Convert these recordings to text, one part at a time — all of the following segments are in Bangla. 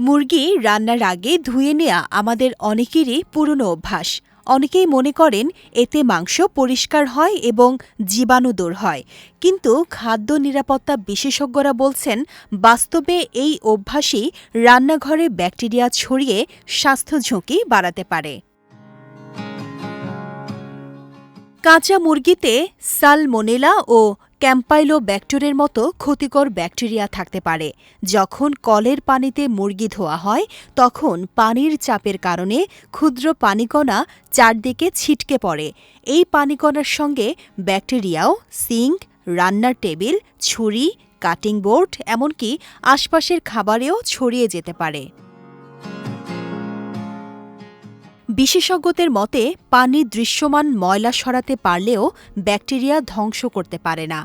মুরগি রান্নার আগে ধুয়ে নেওয়া আমাদের অনেকেরই পুরনো অভ্যাস। অনেকেই মনে করেন এতে মাংস পরিষ্কার হয় এবং জীবাণু দূর হয়। কিন্তু খাদ্য নিরাপত্তা বিশেষজ্ঞরা বলছেন, বাস্তবে এই অভ্যাসই রান্নাঘরে ব্যাকটেরিয়া ছড়িয়ে স্বাস্থ্য ঝুঁকি বাড়াতে পারে। কাঁচা মুরগিতে সালমোনেলা ও ক্যাম্পাইলোব্যাক্টরের মতো ক্ষতিকর ব্যাকটেরিয়া থাকতে পারে। যখন কলের পানিতে মুরগি ধোয়া হয়, তখন পানির চাপের কারণে ক্ষুদ্র পানিকণা চারদিকে ছিটকে পড়ে। এই পানিকণার সঙ্গে ব্যাকটেরিয়াও সিঙ্ক, রান্নার টেবিল, ছুরি, কাটিং বোর্ড, এমনকি আশপাশের খাবারেও ছড়িয়ে যেতে পারে। বিশেষজ্ঞদের মতে, পানি দৃশ্যমান ময়লা সরাতে পারলেও ব্যাকটেরিয়া ধ্বংস করতে পারে না,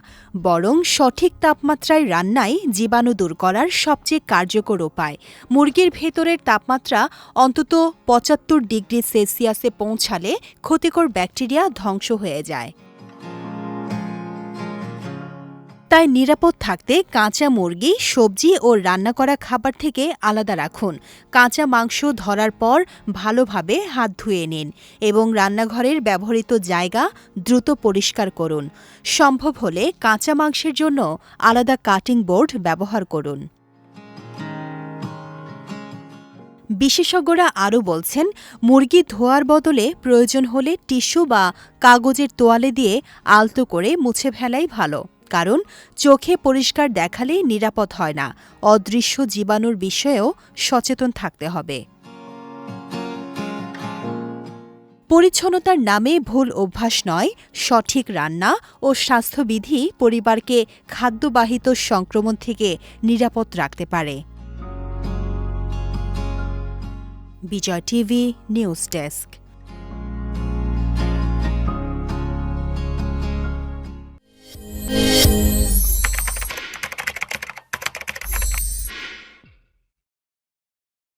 বরং সঠিক তাপমাত্রায় রান্নায় জীবাণু দূর করার সবচেয়ে কার্যকর উপায়। মুরগির ভেতরের তাপমাত্রা অন্তত ৭৫ ডিগ্রি সেলসিয়াসে পৌঁছালে ক্ষতিকর ব্যাকটেরিয়া ধ্বংস হয়ে যায়। তাই নিরাপদ থাকতে কাঁচা মুরগি, সবজি ও রান্না করা খাবার থেকে আলাদা রাখুন। কাঁচা মাংস ধরার পর ভালোভাবে হাত ধুয়ে নিন এবং রান্নাঘরের ব্যবহৃত জায়গা দ্রুত পরিষ্কার করুন। সম্ভব হলে কাঁচা মাংসের জন্য আলাদা কাটিং বোর্ড ব্যবহার করুন। বিশেষজ্ঞরা আরও বলছেন, মুরগি ধোয়ার বদলে প্রয়োজন হলে টিস্যু বা কাগজের তোয়ালে দিয়ে আলতো করে মুছে ফেলাই ভালো, কারণ চোখে পরিষ্কার দেখালে নিরাপদ হয় না। অদৃশ্য জীবাণুর বিষয়েও সচেতন থাকতে হবে। পরিচ্ছন্নতার নামে ভুল অভ্যাস নয়, সঠিক রান্না ও স্বাস্থ্যবিধি পরিবারকে খাদ্যবাহিত সংক্রমণ থেকে নিরাপদ রাখতে পারে। বিজয় টিভি নিউজ ডেস্ক।